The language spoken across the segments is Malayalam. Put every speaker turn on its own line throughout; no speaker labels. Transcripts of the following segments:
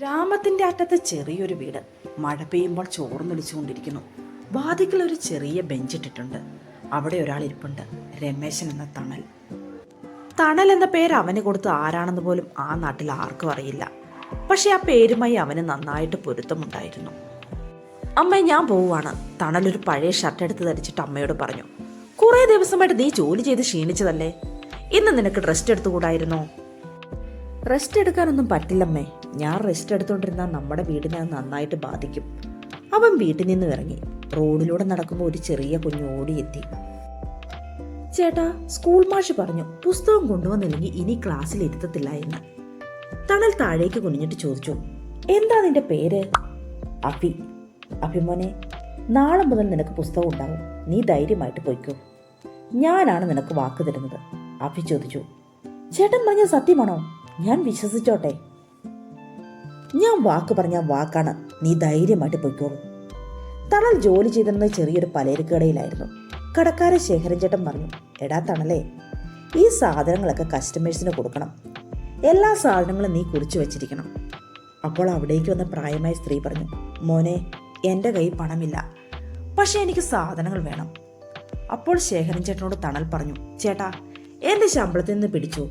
ഗ്രാമത്തിന്റെ അറ്റത്ത് ചെറിയൊരു വീട്. മഴ പെയ്യുമ്പോൾ ചോർന്നൊലിച്ചുകൊണ്ടിരിക്കുന്നു. വാതിക്കൽ ഒരു ചെറിയ ബെഞ്ചിട്ടിട്ടുണ്ട്. അവിടെ ഒരാൾ ഇരിപ്പുണ്ട്. രമേശൻ എന്ന തണൽ. തണൽ എന്ന പേര് അവന് കൊടുത്ത് ആരാണെന്ന് പോലും ആ നാട്ടിൽ ആർക്കും അറിയില്ല. പക്ഷെ ആ പേരുമായി അവന് നന്നായിട്ട് പൊരുത്തമുണ്ടായിരുന്നു. അമ്മ, ഞാൻ പോവുകയാണ്. തണൽ ഒരു പഴയ ഷർട്ട് എടുത്ത് ധരിച്ചിട്ട് അമ്മയോട് പറഞ്ഞു. കുറേ ദിവസമായിട്ട് നീ ജോലി ചെയ്ത് ക്ഷീണിച്ചതല്ലേ, ഇന്ന് നിനക്ക് റെസ്റ്റ് എടുത്തുകൂടായിരുന്നോ? റെസ്റ്റ് എടുക്കാനൊന്നും പറ്റില്ലമ്മേ. ഞാൻ റെസ്റ്റ് എടുത്തോണ്ടിരുന്നാൽ നമ്മുടെ വീടിനെ അത് നന്നായിട്ട് ബാധിക്കും. അവൻ വീട്ടിൽ നിന്ന് ഇറങ്ങി. റോഡിലൂടെ നടക്കുമ്പോൾ ഒരു ചെറിയ കുഞ്ഞ് ഓടിയെത്തി. ചേട്ടാ, സ്കൂൾ മാഷ് പറഞ്ഞു പുസ്തകം കൊണ്ടുവന്നില്ലെങ്കിൽ ഇനി ക്ലാസ്സിൽ ഇരുത്തത്തില്ല എന്ന്. തണൽ താഴേക്ക് കുനിഞ്ഞിട്ട് ചോദിച്ചു, എന്താ നിന്റെ പേര്? അഫി. അഫിമോനെ, നാളെ മുതൽ നിനക്ക് പുസ്തകം ഉണ്ടാവും. നീ ധൈര്യമായിട്ട് പോയിക്കോ. ഞാനാണ് നിനക്ക് വാക്ക് തരുന്നത്. അഫി ചോദിച്ചു, ചേട്ടൻ പറഞ്ഞ സത്യമാണോ? ഞാൻ വിശ്വസിച്ചോട്ടെ? ഞാൻ വാക്ക് പറഞ്ഞ വാക്കാണ്. നീ ധൈര്യമായിട്ട് പൊയ്ക്കോളൂ. തണൽ ജോലി ചെയ്തിരുന്നത് ചെറിയൊരു പലചരക്കടയിലായിരുന്നു. കടക്കാരൻ ശേഖരൻ ചേട്ടൻ പറഞ്ഞു, എടാ തണലേ, ഈ സാധനങ്ങളൊക്കെ കസ്റ്റമേഴ്സിന് കൊടുക്കണം. എല്ലാ സാധനങ്ങളും നീ കുറിച്ചു വെച്ചിരിക്കണം. അപ്പോൾ അവിടേക്ക് വന്ന പ്രായമായ സ്ത്രീ പറഞ്ഞു, മോനെ, എൻ്റെ കയ്യിൽ പണമില്ല, പക്ഷെ എനിക്ക് സാധനങ്ങൾ വേണം. അപ്പോൾ ശേഖരൻ ചേട്ടനോട് തണൽ പറഞ്ഞു, ചേട്ടാ, എൻ്റെ ശമ്പളത്തിൽ നിന്ന് പിടിച്ചു.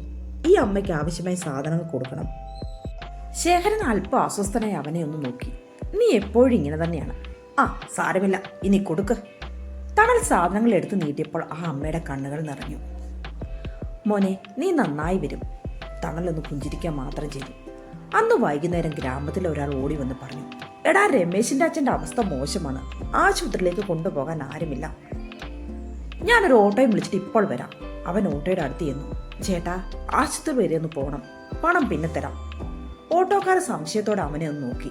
ഈ അമ്മയ്ക്ക് ആവശ്യമായ സാധനങ്ങൾ കൊടുക്കണം. ശേഖരൻ അല്പം അസ്വസ്ഥനായി അവനെ ഒന്ന് നോക്കി. നീ എപ്പോഴും ഇങ്ങനെ തന്നെയാണ്. ആ, സാരമില്ല, ഇനി കൊടുക്ക്. തണൽ സാധനങ്ങൾ എടുത്ത് നീട്ടിയപ്പോൾ ആ അമ്മയുടെ കണ്ണുകൾ നിറഞ്ഞു. മോനെ, നീ നന്നായി വരും. തണലൊന്ന് പുഞ്ചിരിക്കാൻ മാത്രം ചെയ്തു. അന്ന് വൈകുന്നേരം ഗ്രാമത്തിൽ ഒരാൾ ഓടി വന്ന് പറഞ്ഞു, എടാ, രമേശിന്റെ അച്ഛൻ്റെ അവസ്ഥ മോശമാണ്. ആശുപത്രിയിലേക്ക് കൊണ്ടുപോകാൻ ആരുമില്ല. ഞാനൊരു ഓട്ടോയും വിളിച്ചിട്ട് ഇപ്പോൾ വരാം. അവൻ ഓട്ടോയുടെ അടുത്ത് ചെന്നു. ചേട്ടാ, ആശുപത്രി വരെ ഒന്ന് പോകണം. പണം പിന്നെ തരാം. ഓട്ടോക്കാരൻ സംശയത്തോടെ അവനെ ഒന്ന് നോക്കി.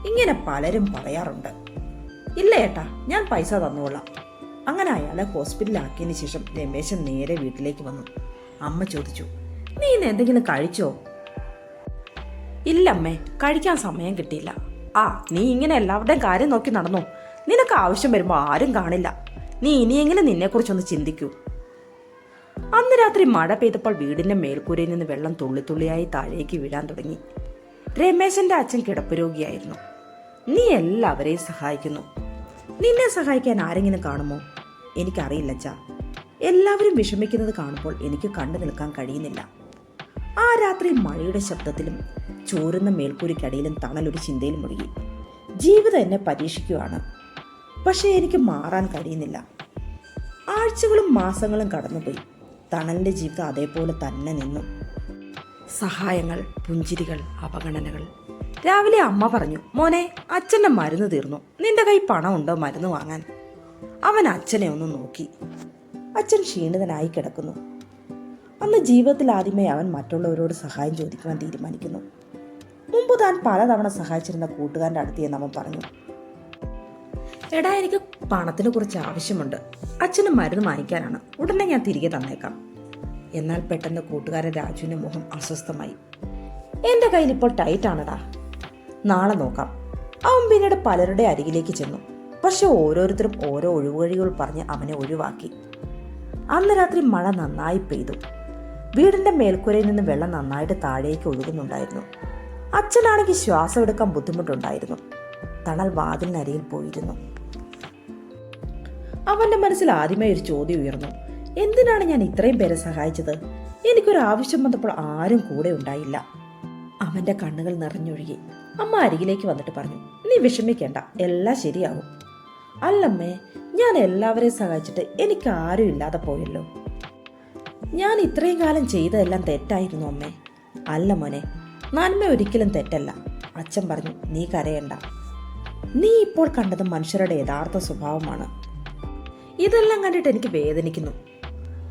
ഇങ്ങനെ പലരും പറയാറുണ്ട്. ഇല്ല ഏട്ടാ, ഞാൻ പൈസ തന്നുകൊള്ളാം. അങ്ങനെ അയാളെ ഹോസ്പിറ്റലിലാക്കിയതിന് ശേഷം രമേശൻ നേരെ വീട്ടിലേക്ക് വന്നു. അമ്മ ചോദിച്ചു, നീ ഇന്ന് എന്തെങ്കിലും കഴിച്ചോ? ഇല്ലമ്മേ, കഴിക്കാൻ സമയം കിട്ടിയില്ല. ആ, നീ ഇങ്ങനെ എല്ലാവരുടെയും കാര്യം നോക്കി നടന്നു. നിനക്ക് ആവശ്യം വരുമ്പോൾ ആരും കാണില്ല. നീ ഇനിയെങ്കിലും നിന്നെക്കുറിച്ചൊന്ന് ചിന്തിക്കൂ. അന്ന് രാത്രി മഴ പെയ്തപ്പോൾ വീടിന്റെ മേൽക്കൂരയിൽ നിന്ന് വെള്ളം തുള്ളിത്തുള്ളിയായി താഴേക്ക് വീഴാൻ തുടങ്ങി. രമേശന്റെ അച്ഛൻ കിടപ്പ് രോഗിയായിരുന്നു. നീ എല്ലാവരെയും സഹായിക്കുന്നു. നിന്നെ സഹായിക്കാൻ ആരെങ്കിലും കാണുമോ? എനിക്കറിയില്ല അച്ഛാ. എല്ലാവരും വിഷമിക്കുന്നത് കാണുമ്പോൾ എനിക്ക് കണ്ടു നിൽക്കാൻ കഴിയുന്നില്ല. ആ രാത്രി മഴയുടെ ശബ്ദത്തിലും ചോരുന്ന മേൽക്കൂരയ്ക്കടിയിലും തണലൊരു ചിന്തയിൽ മുഴുകി. ജീവിതം എന്നെ പരീക്ഷിക്കുകയാണ്, പക്ഷേ എനിക്ക് മാറാൻ കഴിയുന്നില്ല. ആഴ്ചകളും മാസങ്ങളും കടന്നുപോയി. തണലിന്റെ ജീവിതം അതേപോലെ തന്നെ നിന്നു. സഹായങ്ങൾ, പുഞ്ചിരികൾ, അവഗണനകൾ. രാവിലെ അമ്മ പറഞ്ഞു, മോനെ, അച്ഛൻ്റെ മരുന്ന് തീർന്നു. നിന്റെ കൈ പണം ഉണ്ടോ മരുന്ന് വാങ്ങാൻ? അവൻ അച്ഛനെ ഒന്ന് നോക്കി. അച്ഛൻ ക്ഷീണിതനായി കിടക്കുന്നു. അന്ന് ജീവിതത്തിൽ ആദ്യമായി അവൻ മറ്റുള്ളവരോട് സഹായം ചോദിക്കുവാൻ തീരുമാനിക്കുന്നു. മുമ്പ് താൻ പലതവണ സഹായിച്ചിരുന്ന കൂട്ടുകാരൻ്റെ അടുത്ത് അവൻ പറഞ്ഞു, എടാ, എനിക്ക് പണത്തിന് കുറച്ച് ആവശ്യമുണ്ട്. അച്ഛന് മരുന്ന് വാങ്ങിക്കാനാണ്. ഉടനെ ഞാൻ തിരികെ തന്നേക്കാം. എന്നാൽ പെട്ടെന്ന് കൂട്ടുകാരൻ രാജുവിന്റെ മുഖം അസ്വസ്ഥമായി. എന്റെ കയ്യിൽ ഇപ്പോൾ ടൈറ്റ് ആണടാ, നാളെ നോക്കാം. അവൻ പിന്നീട് പലരുടെ അരികിലേക്ക് ചെന്നു. പക്ഷെ ഓരോരുത്തരും ഓരോ ഒഴിവുവഴികൾ പറഞ്ഞ് അവനെ ഒഴിവാക്കി. അന്ന് രാത്രി മഴ നന്നായി പെയ്തു. വീടിന്റെ മേൽക്കൂരയിൽ നിന്ന് വെള്ളം നന്നായിട്ട് താഴേക്ക് ഒഴുകുന്നുണ്ടായിരുന്നു. അച്ഛനാണെങ്കിൽ ശ്വാസം എടുക്കാൻ ബുദ്ധിമുട്ടുണ്ടായിരുന്നു. തണൽ വാതിലിനരികിൽ പോയിരുന്നു. അവന്റെ മനസ്സിൽ ആദ്യമായി ഒരു ചോദ്യം ഉയർന്നു. എന്തിനാണ് ഞാൻ ഇത്രയും പേരെ സഹായിച്ചത്? എനിക്കൊരു ആവശ്യം വന്നപ്പോൾ ആരും കൂടെ ഉണ്ടായില്ല. അവന്റെ കണ്ണുകൾ നിറഞ്ഞൊഴുകി. അമ്മ അരികിലേക്ക് വന്നിട്ട് പറഞ്ഞു, നീ വിഷമിക്കേണ്ട, എല്ലാം ശരിയാകും. അല്ലമ്മേ, ഞാൻ എല്ലാവരെയും സഹായിച്ചിട്ട് എനിക്ക് ആരും ഇല്ലാതെ പോയല്ലോ. ഞാൻ ഇത്രയും കാലം ചെയ്തതെല്ലാം തെറ്റായിരുന്നു അമ്മേ. അല്ല മോനെ, നന്മ ഒരിക്കലും തെറ്റല്ല. അച്ഛൻ പറഞ്ഞു, നീ കരയണ്ട. നീ ഇപ്പോൾ കണ്ടത് മനുഷ്യരുടെ യഥാർത്ഥ സ്വഭാവമാണ്. ഇതെല്ലാം കണ്ടിട്ട് എനിക്ക്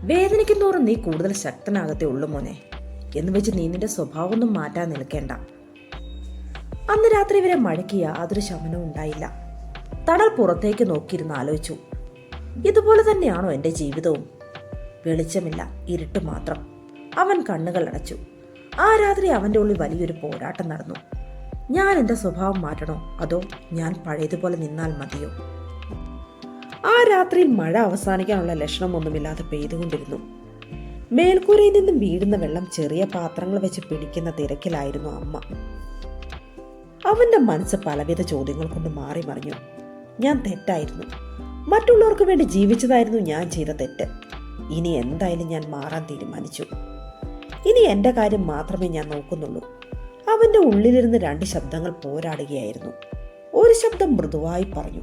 വേദനിക്കുന്നോറും നീ കൂടുതൽ ശക്തനാകത്തേ ഉള്ളു മോനെ. എന്ന് വെച്ച് നീ നിന്റെ സ്വഭാവമൊന്നും മാറ്റാൻ നിൽക്കേണ്ട. അന്ന് രാത്രി വരെ മഴയ്ക്ക് യാതൊരു ശമനവും ഉണ്ടായില്ല. തണൽ പുറത്തേക്ക് നോക്കിയിരുന്ന് ആലോചിച്ചു, ഇതുപോലെ തന്നെയാണോ എൻ്റെ ജീവിതവും? വെളിച്ചമില്ല, ഇരുട്ട് മാത്രം. അവൻ കണ്ണുകൾ അടച്ചു. ആ രാത്രി അവൻ്റെ ഉള്ളിൽ വലിയൊരു പോരാട്ടം നടന്നു. ഞാൻ എൻ്റെ സ്വഭാവം മാറ്റണോ, അതോ ഞാൻ പഴയതുപോലെ നിന്നാൽ മതിയോ? ആ രാത്രിയിൽ മഴ അവസാനിക്കാനുള്ള ലക്ഷണമൊന്നുമില്ലാതെ പെയ്തുകൊണ്ടിരുന്നു. മേൽക്കൂരയിൽ നിന്നും വീഴുന്ന വെള്ളം ചെറിയ പാത്രങ്ങൾ വെച്ച് പിടിക്കുന്ന തിരക്കിലായിരുന്നു അമ്മ. അവൻ്റെ മനസ്സ് പലവിധ ചോദ്യങ്ങൾ കൊണ്ട് മാറി മറിഞ്ഞു. ഞാൻ തെറ്റായിരുന്നു, മറ്റുള്ളവർക്ക് വേണ്ടി ജീവിച്ചതായിരുന്നു ഞാൻ ചെയ്ത തെറ്റ്. ഇനി എന്തായാലും ഞാൻ മാറാൻ തീരുമാനിച്ചു. ഇനി എൻ്റെ കാര്യം മാത്രമേ ഞാൻ നോക്കുന്നുള്ളൂ. അവൻ്റെ ഉള്ളിലിരുന്ന് രണ്ട് ശബ്ദങ്ങൾ പോരാടുകയായിരുന്നു. ഒരു ശബ്ദം മൃദുവായി പറഞ്ഞു,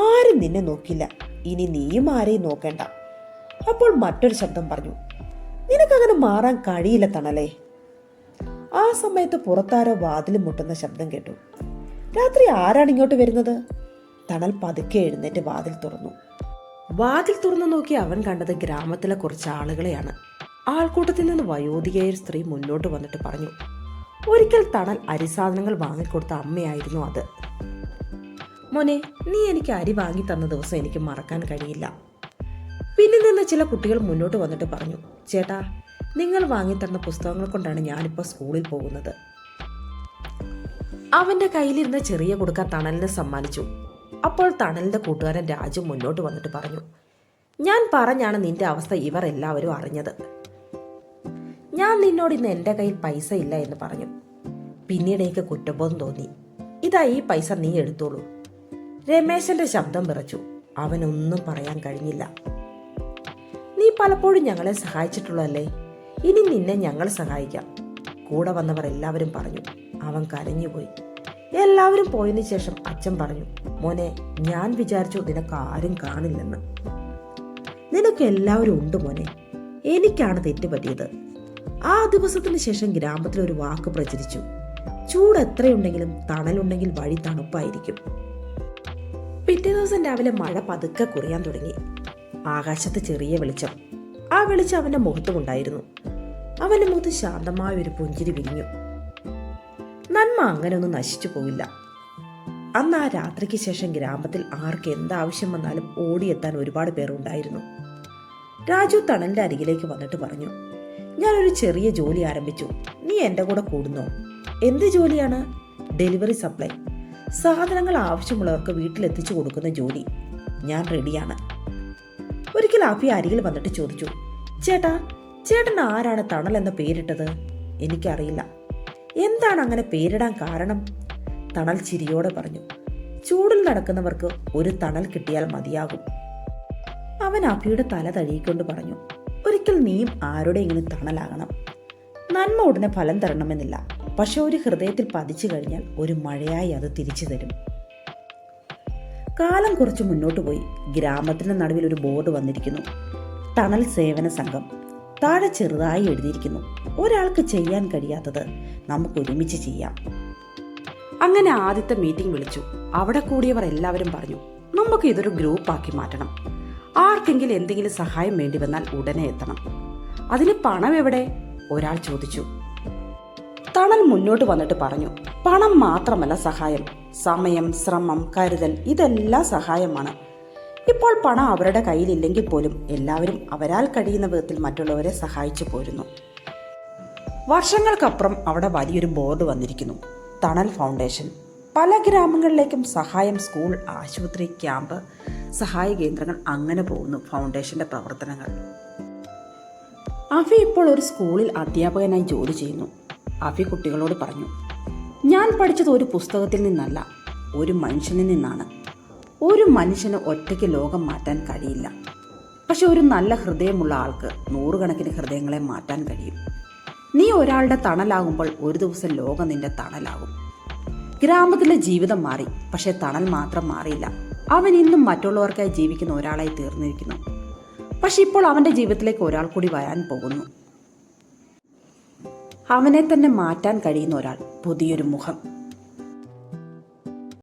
ആരും നിന്നെ നോക്കില്ല, ഇനി നീയും ആരെയും നോക്കേണ്ട. അപ്പോൾ മറ്റൊരു ശബ്ദം പറഞ്ഞു, നിനക്കങ്ങനെ മാറാൻ കഴിയില്ല തണലേ. ആ സമയത്ത് പുറത്താരോ വാതിൽ മുട്ടുന്ന ശബ്ദം കേട്ടു. രാത്രി ആരാണ് ഇങ്ങോട്ട് വരുന്നത്? തണൽ പതുക്കെ എഴുന്നേറ്റ് വാതിൽ തുറന്നു. വാതിൽ തുറന്നു നോക്കി അവൻ കണ്ടത് ഗ്രാമത്തിലെ കുറച്ച് ആളുകളെയാണ്. ആൾക്കൂട്ടത്തിൽ നിന്ന് വയോധികയായ ഒരു സ്ത്രീ മുന്നോട്ട് വന്നിട്ട് പറഞ്ഞു, ഒരിക്കൽ തണൽ അരിസാധനങ്ങൾ വാങ്ങിക്കൊടുത്ത അമ്മയായിരുന്നു അത്. മോനെ, നീ എനിക്ക് അരി വാങ്ങി തന്ന ദിവസം എനിക്ക് മറക്കാൻ കഴിയില്ല. പിന്നിൽ നിന്ന് ചില കുട്ടികൾ മുന്നോട്ട് വന്നിട്ട് പറഞ്ഞു, ചേട്ടാ, നിങ്ങൾ വാങ്ങിത്തന്ന പുസ്തകങ്ങൾ കൊണ്ടാണ് ഞാനിപ്പോൾ സ്കൂളിൽ പോകുന്നത്. അവന്റെ കയ്യിലിരുന്ന ചെറിയ കുടുക്ക തണലിന് സമ്മാനിച്ചു. അപ്പോൾ തണലിന്റെ കൂട്ടുകാരൻ രാജു മുന്നോട്ട് വന്നിട്ട് പറഞ്ഞു, ഞാൻ പറഞ്ഞാണ് നിന്റെ അവസ്ഥ ഇവർ എല്ലാവരും അറിഞ്ഞത്. ഞാൻ നിന്നോട് ഇന്ന് എൻ്റെ കയ്യിൽ പൈസ ഇല്ല എന്ന് പറഞ്ഞു. പിന്നീട് എനിക്ക് കുറ്റബോധം തോന്നി. ഇതാ ഈ പൈസ, നീ എടുത്തോളൂ. രമേശന്റെ ശബ്ദം വിറച്ചു. അവനൊന്നും പറയാൻ കഴിഞ്ഞില്ല. നീ പലപ്പോഴും ഞങ്ങളെ സഹായിച്ചിട്ടുള്ളതല്ലേ, ഇനി നിന്നെ ഞങ്ങൾ സഹായിക്കാം. കൂടെ വന്നവർ എല്ലാവരും പറഞ്ഞു. അവൻ കരഞ്ഞുപോയി. എല്ലാവരും പോയതിനു ശേഷം അച്ഛൻ പറഞ്ഞു, മോനെ, ഞാൻ വിചാരിച്ചു നിനക്ക് ആരും കാണില്ലെന്ന്. നിനക്ക് എല്ലാവരും ഉണ്ട് മോനെ, എനിക്കാണ് തെറ്റുപറ്റിയത്. ആ ദിവസത്തിന് ശേഷം ഗ്രാമത്തിൽ ഒരു വാക്ക് പ്രചരിച്ചു, ചൂട് എത്രയുണ്ടെങ്കിലും തണലുണ്ടെങ്കിൽ വഴി തണുപ്പായിരിക്കും. പിറ്റേ ദിവസം രാവിലെ മഴ പതുക്കെ കുറയാൻ തുടങ്ങി. ആകാശത്ത് ചെറിയ വെളിച്ചം. ആ വെളിച്ചം അവന്റെ മുഖത്തുമുണ്ടായിരുന്നു. അവന്റെ മുഖത്ത് ശാന്തമായ ഒരു പുഞ്ചിരി വിരിഞ്ഞു. നന്മ അങ്ങനെയൊന്നും നശിച്ചു പോയില്ല. അന്ന് ആ രാത്രിക്ക് ശേഷം ഗ്രാമത്തിൽ ആർക്ക് എന്താവശ്യം വന്നാലും ഓടിയെത്താൻ ഒരുപാട് പേർ ഉണ്ടായിരുന്നു. രാജു തണലിന്റെ അരികിലേക്ക് വന്നിട്ട് പറഞ്ഞു, ഞാനൊരു ചെറിയ ജോലി ആരംഭിച്ചു, നീ എൻ്റെ കൂടെ കൂടുന്നോ? എന്ത് ജോലിയാണ്? Delivery supply. സാധനങ്ങൾ ആവശ്യമുള്ളവർക്ക് വീട്ടിലെത്തിച്ചു കൊടുക്കുന്ന ജോലി. ഞാൻ റെഡിയാണ്. ഒരിക്കൽ ആഫി അരികിൽ വന്നിട്ട് ചോദിച്ചു, ചേട്ടൻ ആരാണ് തണൽ എന്ന പേരിട്ടത്? എനിക്കറിയില്ല. എന്താണ് അങ്ങനെ പേരിടാൻ കാരണം? തണൽ ചിരിയോടെ പറഞ്ഞു, ചൂടിൽ നടക്കുന്നവർക്ക് ഒരു തണൽ കിട്ടിയാൽ മതിയാകും. അവൻ ആഫിയുടെ തല തഴുകിക്കൊണ്ട് പറഞ്ഞു, ഒരിക്കൽ നീയും ആരുടെയെങ്കിലും തണലാകണം. നന്മ ഉടനെ ഫലം തരണമെന്നില്ല, പക്ഷെ ഒരു ഹൃദയത്തിൽ പതിച്ചു കഴിഞ്ഞാൽ ഒരു മഴയായി അത് തിരിച്ചു തരും. കാലം കുറച്ച് മുന്നോട്ട് പോയി. ഗ്രാമത്തിന്റെ നടുവിൽ ഒരു ബോർഡ് വന്നിരിക്കുന്നു, തണൽ സേവന സംഘം. താഴെ ചെറുതായി എഴുതിയിരിക്കുന്നു, ഒരാൾക്ക് ചെയ്യാൻ കഴിയാത്തത് നമുക്ക് ഒരുമിച്ച് ചെയ്യാം. അങ്ങനെ ആദ്യത്തെ മീറ്റിംഗ് വിളിച്ചു. അവിടെ കൂടിയവർ എല്ലാവരും പറഞ്ഞു, നമുക്ക് ഇതൊരു ഗ്രൂപ്പാക്കി മാറ്റണം. ആർക്കെങ്കിലും എന്തെങ്കിലും സഹായം വേണ്ടി വന്നാൽ ഉടനെ എത്തണം. അതിന് പണം എവിടെ? ഒരാൾ ചോദിച്ചു. തണൽ മുന്നോട്ട് വന്നിട്ട് പറഞ്ഞു, പണം മാത്രമല്ല സഹായം, സമയം, ശ്രമം, കരുതൽ, ഇതെല്ലാം സഹായമാണ്. ഇപ്പോൾ പണം അവരുടെ കയ്യിലില്ലെങ്കിൽ പോലും എല്ലാവരും അവരാൽ കഴിയുന്ന വിധത്തിൽ മറ്റുള്ളവരെ സഹായിച്ചു പോരുന്നു. വർഷങ്ങൾക്കപ്പുറം അവിടെ വലിയൊരു ബോർഡ് വന്നിരിക്കുന്നു, തണൽ ഫൗണ്ടേഷൻ. പല ഗ്രാമങ്ങളിലേക്കും സഹായം, സ്കൂൾ, ആശുപത്രി, ക്യാമ്പ്, സഹായ കേന്ദ്രങ്ങൾ, അങ്ങനെ പോകുന്നു ഫൗണ്ടേഷന്റെ പ്രവർത്തനങ്ങൾ. അഫി ഇപ്പോൾ ഒരു സ്കൂളിൽ അധ്യാപകനായി ജോലി ചെയ്യുന്നു. അഫി കുട്ടികളോട് പറഞ്ഞു, ഞാൻ പഠിച്ചത് ഒരു പുസ്തകത്തിൽ നിന്നല്ല, ഒരു മനുഷ്യനിൽ നിന്നാണ്. ഒരു മനുഷ്യന് ഒറ്റയ്ക്ക് ലോകം മാറ്റാൻ കഴിയില്ല, പക്ഷെ ഒരു നല്ല ഹൃദയമുള്ള ആൾക്ക് നൂറുകണക്കിന് ഹൃദയങ്ങളെ മാറ്റാൻ കഴിയും. നീ ഒരാളുടെ തണലാകുമ്പോൾ ഒരു ദിവസം ലോകം നിന്റെ തണലാകും. ഗ്രാമത്തിലെ ജീവിതം മാറി, പക്ഷെ തണൽ മാത്രം മാറിയില്ല. അവൻ ഇന്നും മറ്റുള്ളവർക്കായി ജീവിക്കുന്ന ഒരാളായി തീർന്നിരിക്കുന്നു. പക്ഷെ ഇപ്പോൾ അവന്റെ ജീവിതത്തിലേക്ക് ഒരാൾ കൂടി വരാൻ പോകുന്നു. അവനെ തന്നെ മാറ്റാൻ കഴിയുന്ന ഒരാൾ, പുതിയൊരു മുഖം.